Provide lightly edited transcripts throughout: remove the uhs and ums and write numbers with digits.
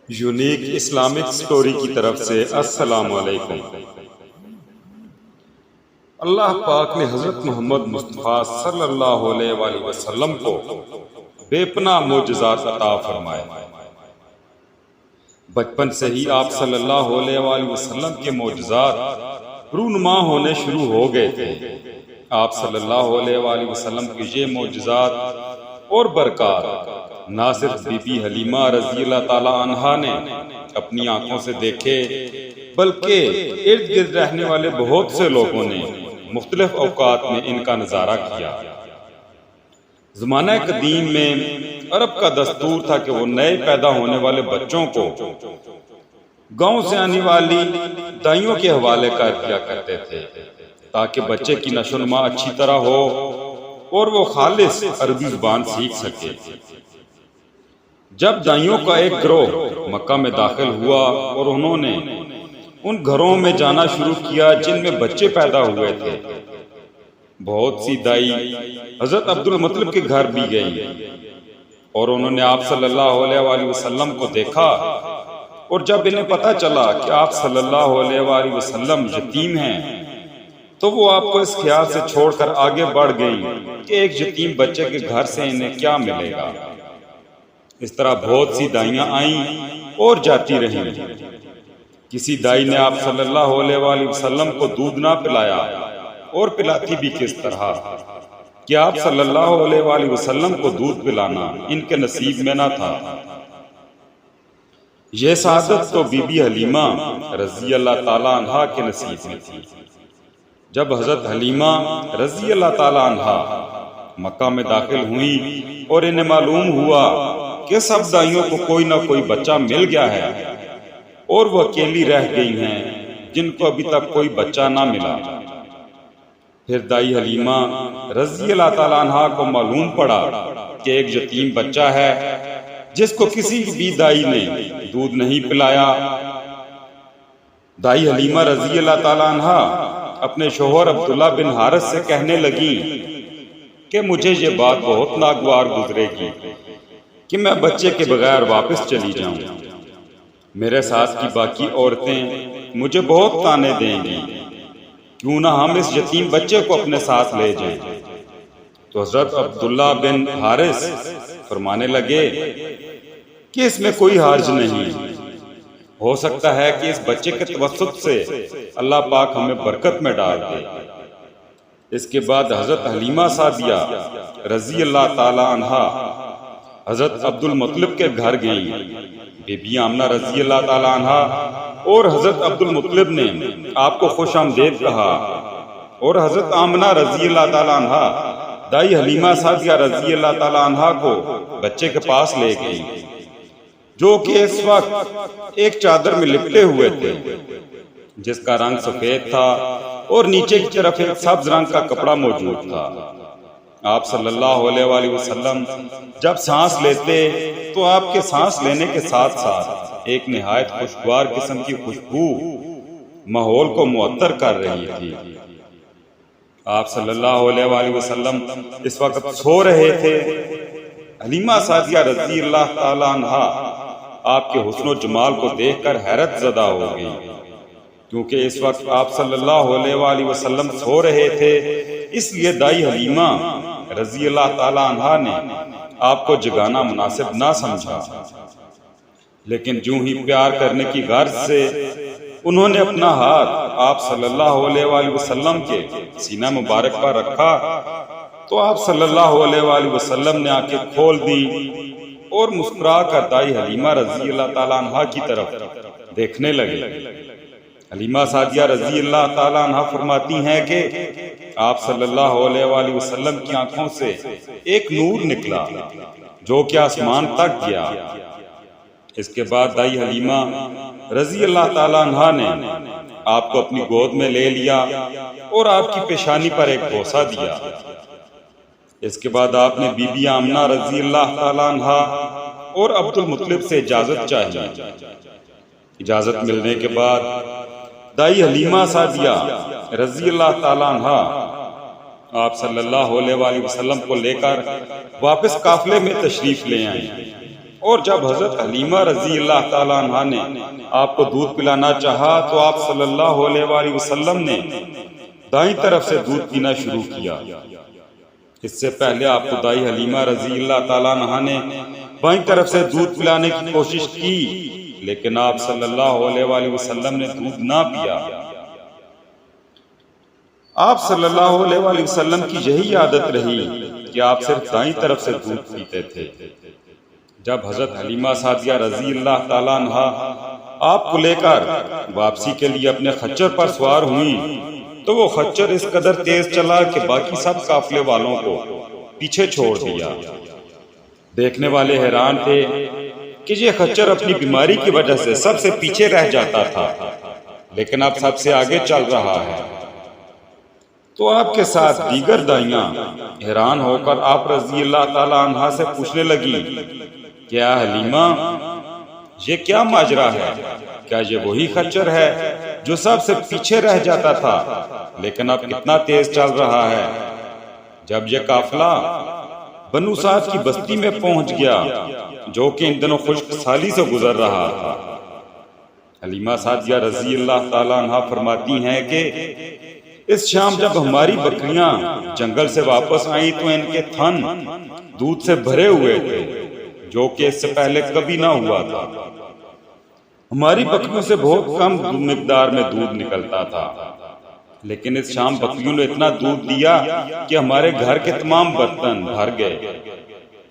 Unique Islamic story کی طرف سے السلام علیکم۔ اللہ پاک نے حضرت محمد مصطفیٰ صلی اللہ علیہ وآلہ وسلم کو بے پناہ معجزات عطا فرمائے۔ بچپن سے ہی آپ صلی اللہ علیہ وآلہ وسلم کے معجزات رونما ہونے شروع ہو گئے تھے۔ آپ صلی اللہ علیہ وآلہ وسلم کے یہ معجزات اور برکات نہ صرف بی بی حلیمہ رضی اللہ تعالی عنہا نے اپنی آنکھوں سے دیکھے بلکہ ارد گرد رہنے والے بہت سے لوگوں نے مختلف اوقات میں ان کا نظارہ کیا۔ زمانہ قدیم میں عرب کا دستور تھا کہ وہ نئے پیدا ہونے والے بچوں کو گاؤں سے آنے والی دائیوں کے حوالے کر دیا کرتے تھے تاکہ بچے کی نشو و نما اچھی طرح ہو اور وہ خالص عربی زبان سیکھ سکے۔ جب دائیوں کا ایک گروہ مکہ میں داخل ہوا اور انہوں نے ان گھروں میں جانا شروع کیا جن میں بچے پیدا ہوئے تھے، بہت سی دائی حضرت عبد المطلب کے گھر بھی گئی اور انہوں نے آپ صلی اللہ علیہ وآلہ وسلم کو دیکھا، اور جب انہیں پتا چلا کہ آپ صلی اللہ علیہ وآلہ وسلم یتیم ہیں تو وہ آپ کو اس خیال سے چھوڑ کر آگے بڑھ گئی کہ ایک یتیم بچے کے گھر سے انہیں کیا ملے گا۔ اس طرح بہت سی دائیاں آئیں اور جاتی رہیں۔ کسی دائی نے آپ صلی اللہ علیہ وآلہ وسلم کو دودھ نہ پلایا، اور پلاتی بھی کس طرح کہ آپ صلی اللہ علیہ وآلہ وسلم کو دودھ پلانا ان کے نصیب میں نہ تھا۔ یہ سعادت تو بی بی حلیمہ رضی اللہ تعالی عنہا کے نصیب میں تھی۔ جب حضرت حلیمہ رضی اللہ تعالی عنہا مکہ میں داخل ہوئی اور انہیں معلوم ہوا کہ سب دائیوں کو کوئی نہ کوئی بچہ مل گیا ہے اور وہ اکیلی رہ گئی ہیں جن کو ابھی تک کوئی بچہ نہ ملا، پھر دائی حلیمہ رضی اللہ تعالیٰ عنہا کو معلوم پڑا کہ ایک یتیم بچہ ہے جس کو کسی بھی دائی نے دودھ نہیں پلایا۔ دائی حلیمہ رضی اللہ تعالیٰ عنہا اپنے شوہر عبداللہ بن حارث سے کہنے لگی کہ مجھے یہ بات بہت ناگوار گزرے گی کہ میں بچے کے بغیر واپس چلی جاؤں، میرے ساتھ کی باقی عورتیں مجھے بہت تانے دیں گی، کیوں نہ ہم اس یتیم بچے کو اپنے ساتھ لے جائیں۔ تو حضرت عبداللہ بن حارث فرمانے لگے کہ اس میں کوئی حرج نہیں، ہو سکتا ہے کہ اس بچے کے توسط سے اللہ پاک ہمیں برکت میں ڈال دے۔ اس کے بعد حضرت حلیمہ سعدیہ رضی اللہ تعالی عنہا حضرت عبد المطلب کے گھر گئیں۔ بی بی آمنہ رضی اللہ تعالی عنہا اور حضرت عبد المطلب نے آپ کو خوش آمدید کہا، اور حضرت آمنہ رضی اللہ تعالی عنہا دائی حلیمہ سعدیہ رضی اللہ تعالی عنہا کو بچے کے پاس لے گئی، جو کہ اس وقت ایک چادر میں لپٹے ہوئے تھے جس کا رنگ سفید تھا اور نیچے کی طرف ایک سبز رنگ کا کپڑا موجود تھا۔ آپ صلی اللہ علیہ وآلہ وسلم جب سانس لیتے تو آپ کے سانس لینے کے ساتھ ساتھ ایک نہایت خوشگوار قسم کی خوشبو ماحول کو معطر کر رہی تھی۔ آپ صلی اللہ علیہ وآلہ وسلم اس وقت سو رہے تھے۔ حلیمہ سعدیہ رضی اللہ تعالی عنہا آپ کے حسن و جمال کو دیکھ کر حیرت زدہ ہو گئی، کیونکہ اس وقت آپ صلی اللہ علیہ وآلہ وسلم سو رہے تھے، اس لیے دائی حلیمہ رضی اللہ تعالی عنہا نے آپ کو جگانا مناسب نہ سمجھا، لیکن جو ہی پیار کرنے کی غرض سے انہوں نے اپنا ہاتھ آپ صلی اللہ علیہ وآلہ وسلم کے سینہ مبارک پر رکھا تو آپ صلی اللہ علیہ وآلہ وسلم نے آنکھیں کھول دی اور مسکرا کر دائی حلیمہ رضی اللہ تعالی عنہا کی طرف دیکھنے لگے۔ حلیمہ سعدیہ رضی اللہ تعالی عنہا فرماتی ہیں کہ آپ صلی اللہ علیہ وآلہ وسلم کی آنکھوں سے ایک نور نکلا جو کہ آسمان تک گیا۔ اس کے بعد دائی حلیمہ رضی اللہ تعالی عنہا نے آپ کو اپنی گود میں لے لیا اور آپ کی پیشانی پر ایک بوسہ دیا۔ اس کے بعد آپ نے بی بی آمنہ رضی اللہ تعالی عنہا اور عبد المطلب سے اجازت چاہی۔ اجازت ملنے کے بعد دائی حلیمہ سعدیہ رضی اللہ تعالی عنہا آپ صلی اللہ علیہ وآلہ وسلم کو لے کر واپس قافلے میں تشریف لے آئیں۔ اور جب حضرت حلیمہ رضی اللہ تعالیٰ عنہ نے آپ کو دودھ پلانا چاہا تو آپ صلی اللہ علیہ وآلہ وسلم نے دائیں طرف سے دودھ پینا شروع کیا۔ اس سے پہلے آپ کو دائی حلیمہ رضی اللہ تعالیٰ عنہ نے بائیں طرف سے دودھ پلانے کی کوشش کی، لیکن آپ صلی اللہ علیہ وآلہ وسلم نے دودھ نہ پیا۔ آپ صلی اللہ علیہ وآلہ وسلم کی یہی عادت رہی کہ آپ صرف دائیں طرف سے دودھ پیتے تھے۔ جب حضرت حلیمہ سعدیہ رضی اللہ تعالیٰ عنہ آپ کو لے کر واپسی کے لیے اپنے خچر پر سوار ہوئیں تو وہ خچر اس قدر تیز چلا کہ باقی سب قافلے والوں کو پیچھے چھوڑ دیا۔ دیکھنے والے حیران تھے کہ یہ خچر اپنی بیماری کی وجہ سے سب سے پیچھے رہ جاتا تھا، لیکن اب سب سے آگے چل رہا ہے۔ تو آپ کے ساتھ دیگر دائیاں حیران ہو کر آپ رضی اللہ تعالیٰ عنہ سے پوچھنے لگی، کیا حلیمہ یہ کیا ماجرا ہے؟ کیا یہ وہی خچر ہے جو سب سے پیچھے رہ جاتا تھا لیکن اب کتنا تیز چل رہا ہے؟ جب یہ قافلہ بنو سعد کی بستی میں پہنچ گیا جو کہ ان دنوں خشک سالی سے گزر رہا تھا، حلیمہ سعدیہ رضی اللہ تعالیٰ عنہ فرماتی ہیں کہ اس شام جب ہماری بکریاں جنگل سے واپس آئیں تو ان کے تھن دودھ سے بھرے ہوئے تھے جو کہ اس سے پہلے کبھی نہ ہوا تھا۔ ہماری بکریوں سے بہت کم مقدار میں دودھ نکلتا تھا، لیکن اس شام بکریوں نے اتنا دودھ دیا کہ ہمارے گھر کے تمام برتن بھر گئے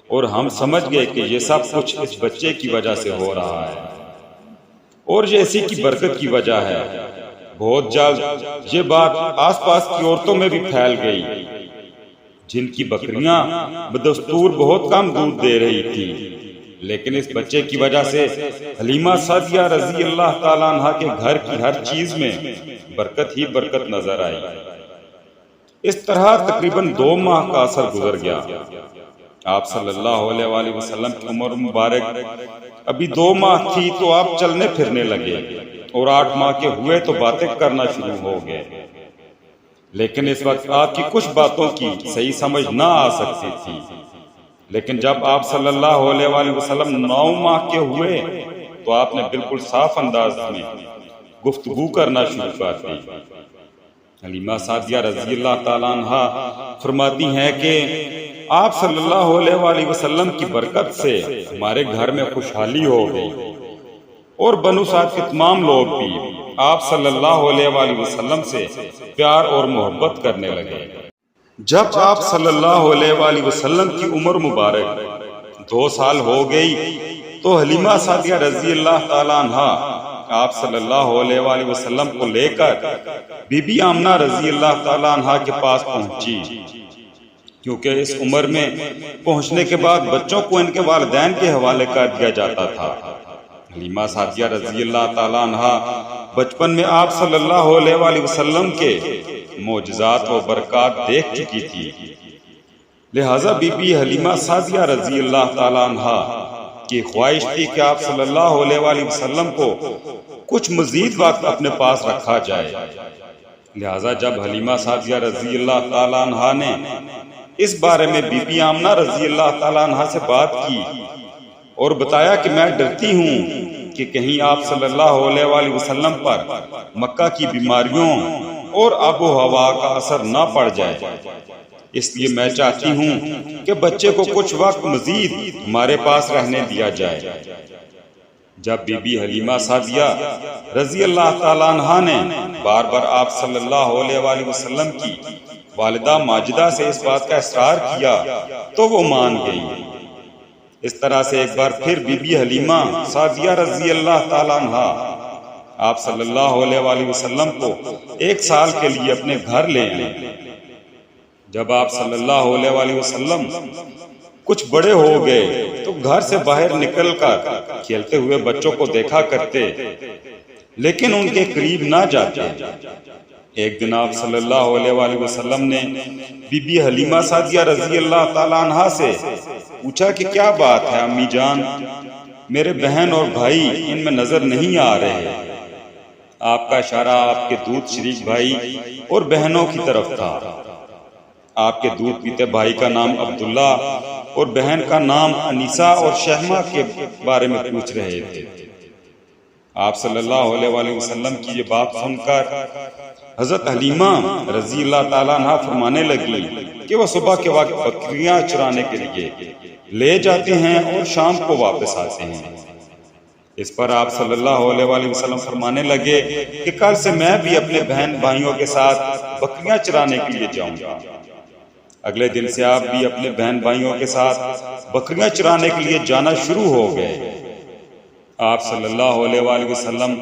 اور ہم سمجھ گئے کہ یہ سب کچھ اس بچے کی وجہ سے ہو رہا ہے اور یہ اسی کی برکت کی وجہ ہے۔ بہت جلد یہ بات آس پاس کی عورتوں میں بھی پھیل گئی جن کی بکریاں بدستور بہت کم دودھ دے رہی تھی، لیکن اس بچے کی وجہ سے حلیمہ سعدیہ رضی اللہ تعالیٰ عنہ کے گھر کی ہر چیز میں برکت ہی برکت نظر آئی۔ اس طرح تقریباً 2 ماہ کا عرصہ گزر گیا۔ آپ صلی اللہ علیہ وآلہ وسلم کی عمر مبارک ابھی 2 ماہ تھی تو آپ چلنے پھرنے لگے اور 8 ماہ کے ہوئے تو باتیں کرنا شروع ہو گئے، لیکن اس وقت آپ کی کچھ باتوں کی صحیح سمجھ نہ آ سکتی تھی۔ لیکن جب آپ صلی اللہ علیہ وآلہ وسلم 9 ماہ کے ہوئے تو آپ نے بالکل صاف انداز میں گفتگو کرنا شروع کر دی۔ حلیمہ سعدیہ رضی اللہ تعالیٰ عنہ فرماتی ہیں کہ آپ صلی اللہ علیہ وآلہ وسلم کی برکت سے ہمارے گھر میں خوشحالی ہو گئی اور بنو سعد کے تمام لوگ بھی آپ صلی اللہ علیہ وآلہ وسلم سے پیار اور محبت کرنے لگے۔ جب آپ صلی اللہ علیہ وآلہ وسلم کی عمر مبارک 2 سال ہو گئی تو حلیمہ سعدیہ رضی اللہ تعالیٰ عنہ آپ صلی اللہ علیہ وآلہ وسلم کو لے کر بی بی آمنہ رضی اللہ تعالیٰ عنہ کے پاس پہنچی، کیونکہ اس عمر میں پہنچنے کے بعد بچوں کو ان کے والدین کے حوالے کر دیا جاتا تھا۔ حلیمہ سعدیہ رضی اللہ تعالیٰ عنہ بچپن میں آپ صلی اللہ علیہ وآلہ وسلم کے معجزات و برکات دیکھ چکی تھی، لہٰذا بی بی حلیمہ سعدیہ رضی اللہ تعالیٰ عنہ کی خواہش تھی کہ آپ صلی اللہ علیہ وآلہ وسلم کو کچھ مزید وقت اپنے پاس رکھا جائے۔ لہٰذا جب حلیمہ سعدیہ رضی اللہ تعالیٰ عنہ نے اس بارے میں بی بی آمنہ رضی اللہ تعالیٰ عنہ سے بات کی اور بتایا کہ میں ڈرتی ہوں کہ کہیں آپ صلی اللہ علیہ وآلہ وسلم پر مکہ کی بیماریوں اور آب و ہوا کا اثر نہ پڑ جائے، اس لیے میں چاہتی ہوں کہ بچے کو کچھ وقت مزید ہمارے پاس رہنے دیا جائے۔ جب بی بی حلیمہ سعدیہ رضی اللہ تعالیٰ عنہ نے بار بار آپ صلی اللہ علیہ وآلہ وسلم کی والدہ ماجدہ سے اس بات کا اصرار کیا تو وہ مان گئی۔ اس طرح سے ایک بار پھر بی بی حلیمہ سعدیہ رضی اللہ تعالیٰ عنہ آپ صلی اللہ علیہ وآلہ وسلم کو 1 سال کے لیے اپنے گھر لے آئے۔ جب آپ صلی اللہ علیہ وآلہ وسلم کچھ بڑے ہو گئے تو گھر سے باہر نکل کر کھیلتے ہوئے بچوں کو دیکھا کرتے، لیکن ان کے قریب نہ جاتے۔ ایک دن آپ صلی اللہ علیہ وآلہ وسلم نے بی بی حلیمہ سعدیہ رضی اللہ تعالیٰ عنہ سے پوچھا کہ کیا بات ہے امی جان، میرے بہن اور بھائی ان میں نظر نہیں آ رہے۔ آپ کا اشارہ آپ کے دودھ شریک بھائی اور بہنوں کی طرف تھا۔ آپ کے دودھ پیتے بھائی کا نام عبداللہ اور بہن کا نام انیسہ اور شہمہ کے بارے میں پوچھ رہے تھے۔ آپ صلی اللہ علیہ وآلہ وسلم کی یہ بات سن کر حضرت حلیمہ رضی اللہ تعالیٰ عنہ فرمانے لگی کہ وہ صبح کے وقت بکریاں چرانے کے لیے لے جاتے ہیں اور شام کو واپس آتے ہیں۔ اس پر آپ صلی اللہ علیہ وآلہ وسلم فرمانے لگے کہ کل سے میں بھی اپنے بہن بھائیوں کے ساتھ بکریاں چرانے کے لیے جاؤں گا۔ اگلے دن سے آپ بھی اپنے بہن بھائیوں کے ساتھ بکریاں چرانے کے لیے جانا شروع ہو گئے۔ آپ صلی اللہ علیہ وآلہ وسلم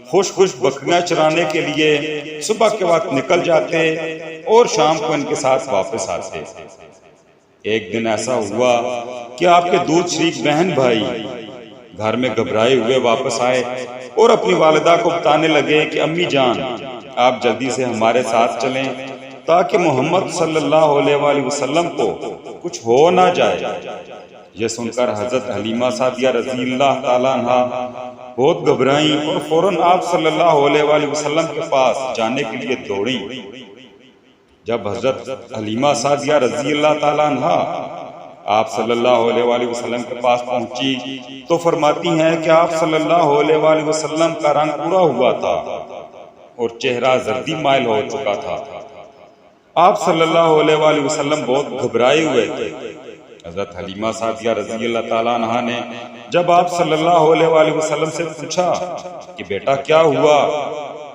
خوش خوش بکریاں چرانے کے لیے صبح کے وقت نکل جاتے اور شام کو ان کے ساتھ واپس آتے۔ ایک دن ایسا ہوا کہ آپ کے دودھ شریک بہن بھائی گھر میں گھبرائے ہوئے واپس آئے اور اپنی والدہ کو بتانے لگے کہ امی جان آپ جلدی سے ہمارے ساتھ چلیں تاکہ محمد صلی اللہ علیہ وآلہ وسلم کو کچھ ہو نہ جائے۔ یہ سن کر حضرت حلیمہ سعدیہ رضی اللہ تعالیٰ عنہ بہت گھبرائیں اور فوراً آپ صلی اللہ علیہ وآلہ وسلم کے پاس جانے کے لیے دوڑیں۔ جب حضرت حلیمہ سعدیہ رضی اللہ تعالیٰ عنہ آپ صلی اللہ علیہ وآلہ وسلم کے پاس پہنچی تو فرماتی ہیں کہ آپ صلی اللہ علیہ وآلہ وسلم کا رنگ اڑا ہوا تھا اور چہرہ زردی مائل ہو چکا تھا۔ آپ صلی اللہ علیہ وآلہ وسلم بہت گھبرائے ہوئے تھے۔ حضرت حلیمہ سعدیہ رضی اللہ تعالیٰ عنہ نے جب آپ صلی اللہ علیہ وآلہ وسلم سے پوچھا کہ بیٹا کیا ہوا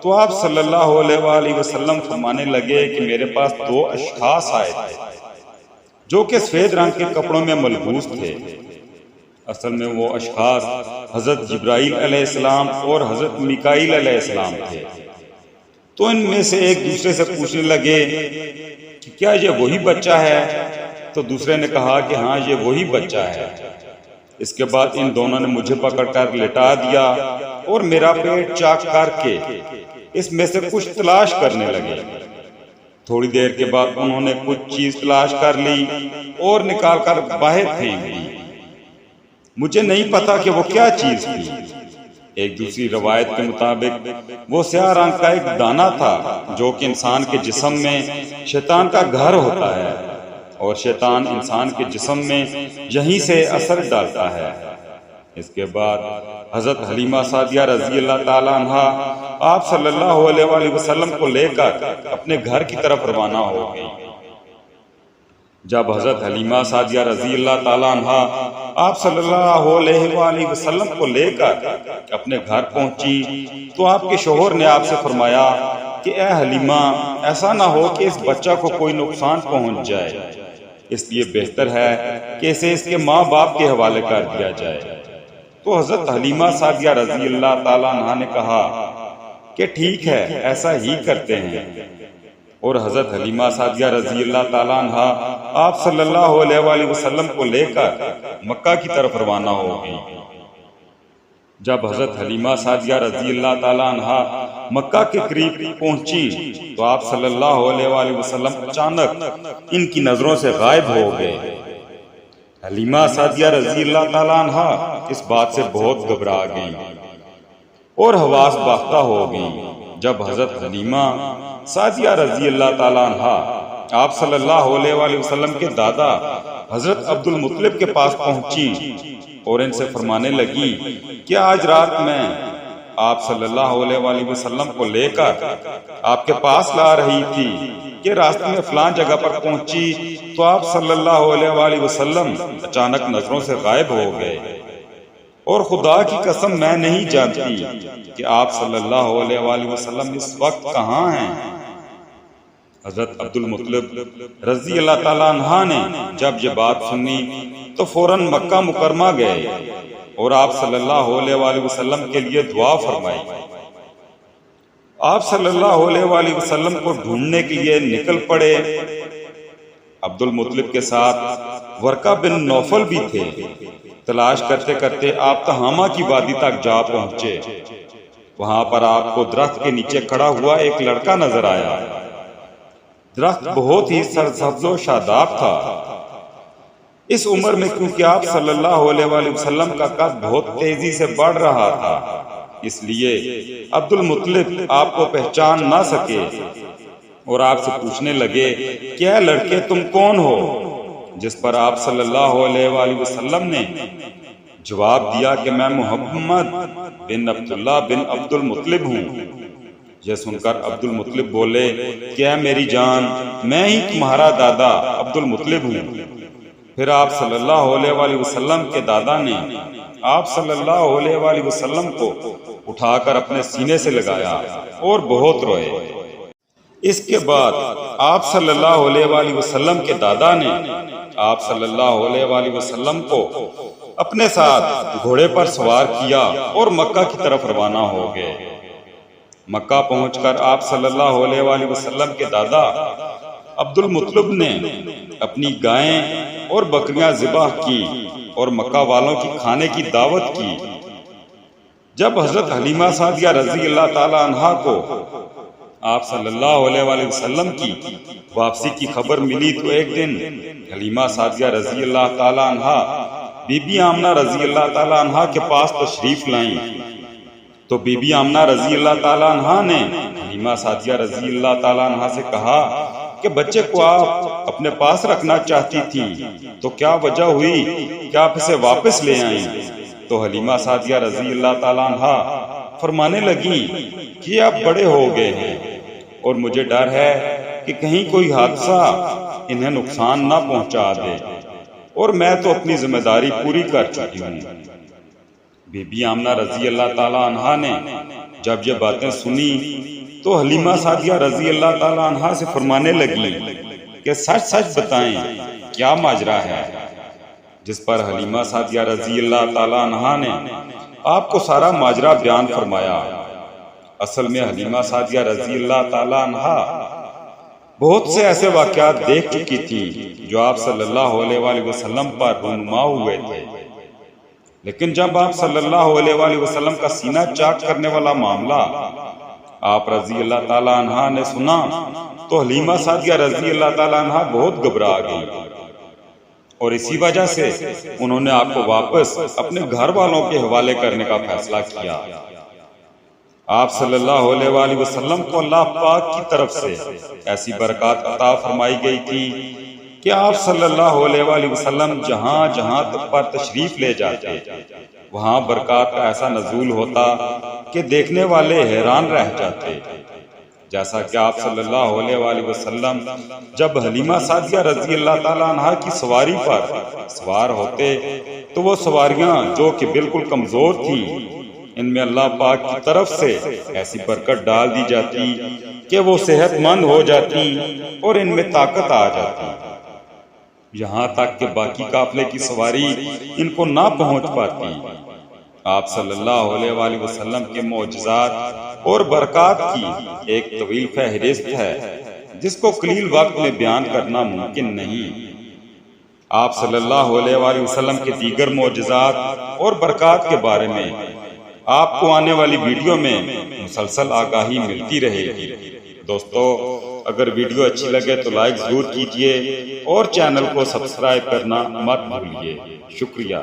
تو آپ صلی اللہ علیہ وآلہ وسلم فرمانے لگے کہ میرے پاس دو اشخاص آئے تھے جو کہ سفید رنگ کے کپڑوں میں ملبوس تھے۔ اصل میں وہ اشخاص حضرت جبرائیل علیہ السلام اور حضرت میکائیل علیہ السلام تھے۔ تو ان میں سے ایک دوسرے سے پوچھنے لگے کہ کیا یہ وہی بچہ ہے؟ تو دوسرے نے کہا کہ ہاں یہ وہی بچہ ہے۔ اس کے بعد ان دونوں نے مجھے پکڑ کر لٹا دیا اور میرا پیٹ چاک کر کے اس میں سے کچھ تلاش کرنے لگے۔ تھوڑی دیر کے بعد انہوں نے کچھ چیز تلاش کر لی اور نکال کر باہر پھینک دی۔ مجھے نہیں پتا کہ وہ کیا چیز تھی۔ ایک دوسری روایت کے مطابق وہ سیاہ رنگ کا ایک دانہ تھا جو کہ انسان کے جسم میں شیطان کا گھر ہوتا ہے اور شیطان انسان کے جسم میں یہیں سے اثر ڈالتا ہے۔ اس کے بعد حضرت حلیمہ سعدیہ رضی اللہ تعالیٰ عنہ آپ صلی اللہ علیہ وآلہ وسلم کو لے کر اپنے گھر کی طرف روانہ ہو گئی۔ جب حضرت حلیمہ سعدیہ رضی اللہ تعالیٰ عنہ آپ صلی اللہ علیہ وآلہ وسلم کو لے کر اپنے گھر پہنچی تو آپ کے شوہر نے آپ سے فرمایا کہ اے حلیمہ ایسا نہ ہو کہ اس بچہ کو کوئی نقصان پہنچ جائے، اس لیے بہتر ہے کہ اسے اس کے ماں باپ کے حوالے کر دیا جائے۔ تو حضرت حلیمہ سعدیہ رضی اللہ تعالیٰ عنہ نے کہا کہ ٹھیک ہے ایسا ہی کرتے ہیں، اور حضرت حلیمہ سعدیہ رضی اللہ تعالیٰ عنہ آپ صلی اللہ علیہ وآلہ وسلم کو لے کر مکہ کی طرف روانہ ہو گئی۔ جب حضرت حلیمہ سعدیہ رضی اللہ تعالیٰ عنہ مکہ کے قریب پہنچی تو آپ صلی اللہ علیہ وآلہ وسلم اچانک ان کی نظروں سے غائب ہو گئے۔ حلیمہ سعدیہ رضی اللہ تعالیٰ عنہ اس بات سے بہت گھبرا گئیں اور حواس باختہ ہو گئیں۔ جب حضرت حلیمہ سعدیہ رضی اللہ تعالیٰ عنہ آپ صلی اللہ علیہ وآلہ وسلم کے دادا حضرت عبد المطلب کے پاس پہنچی اور ان سے فرمانے لگی کہ آج رات میں آپ صلی اللہ علیہ وآلہ وسلم کو لے کر آپ کے پاس لا رہی تھی کہ راستے میں فلاں جگہ پر پہنچی تو آپ صلی اللہ علیہ وآلہ وسلم اچانک نظروں سے غائب ہو گئے، اور خدا کی قسم میں نہیں جانتی کہ آپ صلی اللہ علیہ وآلہ وسلم اس وقت کہاں ہیں۔ حضرت عبد المطلب رضی اللہ تعالیٰ عنہ نے جب یہ بات سنی تو فوراً مکہ مکرمہ گئے اور آپ صلی اللہ علیہ وآلہ وسلم کے لیے دعا فرمائی۔ آپ صلی اللہ علیہ وآلہ وسلم کو ڈھونڈنے کے لیے نکل پڑے۔ عبد المطلب کے ساتھ ورقہ بن نوفل بھی تھے۔ تلاش کرتے کرتے آپ تہامہ کی وادی تک جا پہنچے۔ وہاں پر آپ کو درخت کے نیچے کھڑا ہوا ایک لڑکا نظر آیا۔ درخت بہت ہی سرسبز و شاداب تھا۔ اس عمر میں کیونکہ آپ صلی اللہ علیہ وآلہ وسلم کا قد بہت تیزی سے بڑھ رہا تھا، اس لیے عبد المطلب آپ کو پہچان نہ سکے اور آپ سے پوچھنے لگے کہ اے لڑکے تم کون ہو؟ جس پر آپ صلی اللہ علیہ وآلہ وسلم نے جواب دیا کہ میں محمد بن عبداللہ بن عبد المطلب ہوں۔ یہ سن کر عبد المطلب بولے کہ اے میری جان، میں ہی تمہارا دادا عبد المطلب ہوں۔ پھر آپ صلی اللہ علیہ وآلہ وسلم کے دادا نے آپ صلی اللہ علیہ وآلہ وسلم کو اٹھا کر اپنے سینے سے لگایا اور بہت روئے۔ اس کے بعد آپ صلی اللہ علیہ وآلہ وسلم کے دادا نے آپ صلی اللہ علیہ وآلہ وسلم کو اپنے ساتھ گھوڑے پر سوار کیا اور مکہ کی طرف روانہ ہو گئے۔ مکہ پہنچ کر آپ صلی اللہ علیہ وآلہ وسلم کے دادا عبد المطلب نے اپنی گائیں اور بکریاں ذبح کی اور مکہ والوں کی کھانے کی دعوت کی۔ جب حضرت حلیمہ سعدیہ رضی اللہ تعالی عنہا کو آپ صلی اللہ علیہ وآلہ وسلم کی واپسی کی خبر ملی تو ایک دن حلیمہ سعدیہ رضی اللہ تعالی عنہا بی بی آمنہ رضی اللہ تعالی عنہا کے پاس تشریف لائیں تو بی بی آمنہ رضی اللہ تعالی عنہا نے حلیمہ سعدیہ رضی اللہ تعالی عنہا سے کہا کہ بچے کو آپ اپنے پاس رکھنا چاہتی تھی تو کیا وجہ ہوئی کہ آپ اسے واپس لے آئیں؟ تو حلیمہ سعدیہ رضی اللہ تعالی عنہا فرمانے لگی کہ آپ بڑے ہو گئے ہیں اور مجھے ڈر ہے کہ کہیں کوئی حادثہ انہیں نقصان نہ پہنچا دے، اور میں تو اپنی ذمہ داری پوری کر چکی ہوں۔ بی بی آمنہ رضی اللہ تعالی عنہا نے جب یہ باتیں سنی تو حلیمہ سعدیہ رضی اللہ تعالی عنہا سے فرمانے لگی کہ سچ سچ بتائیں کیا ماجرا ہے؟ جس پر حلیمہ سعدیہ رضی اللہ تعالی عنہا نے آپ کو سارا ماجرا بیان فرمایا۔ اصل میں حلیمہ سعدیہ رضی اللہ تعالی عنہا بہت سے ایسے واقعات دیکھ چکی تھی جو آپ صلی اللہ علیہ وآلہ وسلم پر رونما ہوئے تھے، لیکن جب آپ صلی اللہ علیہ وآلہ وسلم کا سینہ چاک کرنے والا معاملہ آپ رضی اللہ تعالی عنہا نے سنا تو حلیمہ سعدیہ رضی اللہ تعالی عنہا بہت گھبرا گئی، اور اسی وجہ سے انہوں نے آپ کو واپس اپنے گھر والوں کے حوالے کرنے کا فیصلہ کیا۔ آپ صلی اللہ علیہ وآلہ وسلم کو اللہ پاک کی طرف سے ایسی برکات عطا فرمائی گئی تھی کہ آپ صلی اللہ علیہ وآلہ وسلم جہاں جہاں پر تشریف لے جاتے وہاں برکات کا ایسا نزول ہوتا کہ دیکھنے والے حیران رہ جاتے۔ جیسا کہ آپ صلی اللہ علیہ وآلہ وسلم جب حلیمہ سعدیہ رضی اللہ تعالی عنہا کی سواری پر سوار ہوتے تو وہ سواریاں جو کہ بالکل کمزور تھیں، ان میں اللہ پاک کی طرف سے ایسی برکت ڈال دی جاتی کہ وہ صحت مند ہو جاتی اور ان میں طاقت آ جاتی، یہاں تک کہ باقی قافلے کی سواری ان کو نہ پہنچ پاتی۔ آپ صلی اللہ علیہ وآلہ وسلم کے معجزات اور برکات کی ایک طویل فہرست ہے جس کو قلیل وقت میں بیان کرنا ممکن نہیں۔ آپ صلی اللہ علیہ وآلہ وسلم کے دیگر معجزات اور برکات کے بارے میں آپ کو آنے والی ویڈیو میں مسلسل آگاہی ملتی رہے گی۔ دوستو، اگر ویڈیو اچھی لگے تو لائک ضرور کیجئے اور چینل کو سبسکرائب کرنا مت بھولیے۔ شکریہ۔